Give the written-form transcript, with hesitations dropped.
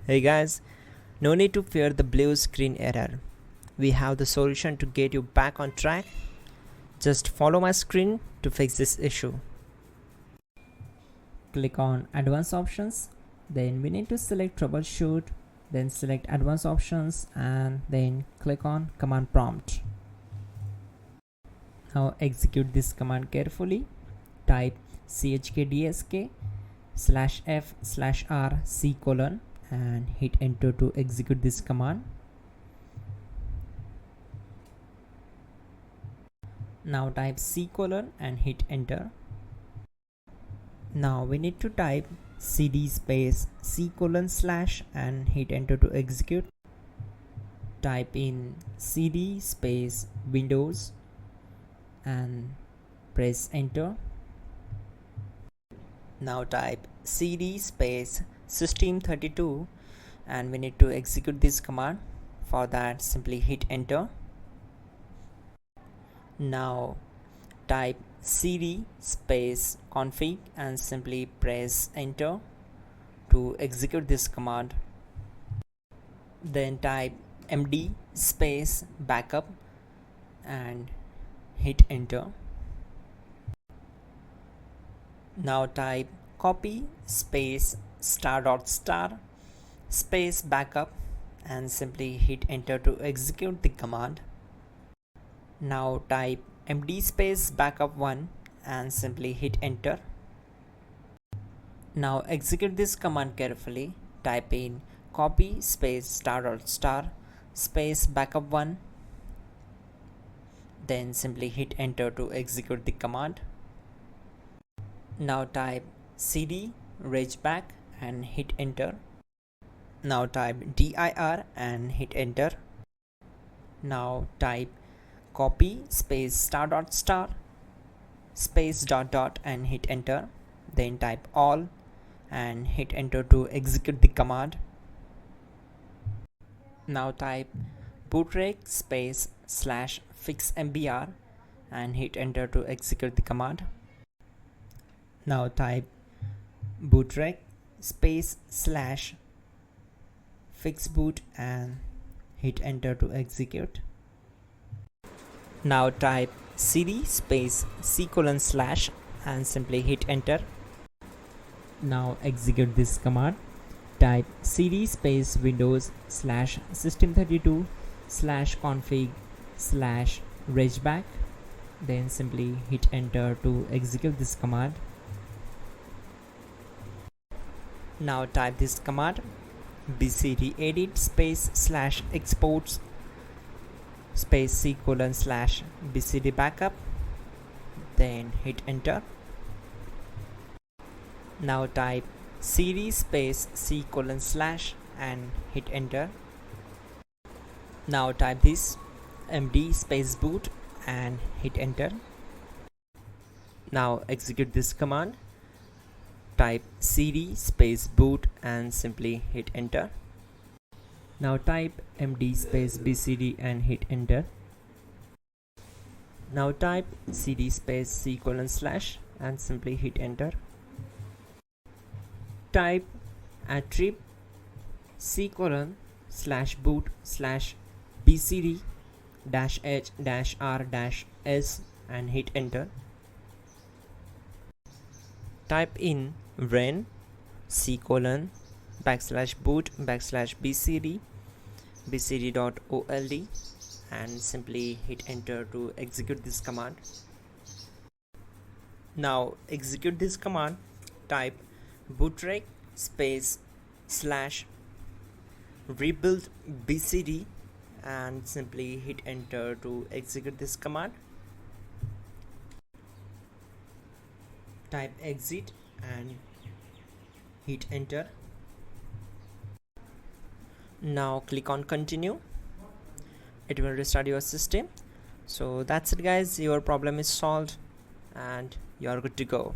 Hey guys, no need to fear the blue screen error. We have the solution to get you back on track. Just follow my screen to fix this issue. Click on Advanced Options, then we need to select Troubleshoot, then select Advanced Options and then click on Command Prompt. Now execute this command carefully. Type chkdsk/f/r:" and hit enter to execute this command. Now type C: and hit enter. Now we need to type cd space C:/ and hit enter to execute. Type in cd space Windows and press enter. Now type cd space system32 and we need to execute this command. For that, simply hit enter. Now type cd space config and simply press enter to execute this command. Then type md space backup and hit enter. Now type copy space ** space backup and simply hit enter to execute the command. Now type md space backup1 and simply hit enter. Now execute this command carefully. Type in copy space ** space backup1, then simply hit enter to execute the command. Now type cd regback and hit enter. Now type dir and hit enter. Now type copy space ** space ... and hit enter. Then type all and hit enter to execute the command. Now type bootrec space /fixmbr and hit enter to execute the command. Now type bootrec space /fixboot and hit enter to execute. Now type cd space C:/ and simply hit enter. Now execute this command. Type cd space Windows /system32/config/regback, then simply hit enter to execute this command. Now type this command bcdedit space /exports space C:/ bcd backup, then hit enter. Now type cd space C:/ and hit enter. Now type this md space boot and hit enter. Now execute this command. Type cd space boot and simply hit enter. Now type md space bcd and hit enter. Now type cd space C:/ and simply hit enter. Type attrib C:/boot/bcd-h-r-s and hit enter. Type in ren C:/boot/bcd bcd.old and simply hit enter to execute this command. Now execute this command. Type bootrec space /rebuildbcd and simply hit enter to execute this command. Type exit and hit enter. Now click on continue. It will restart your system. So that's it guys, your problem is solved and you are good to go.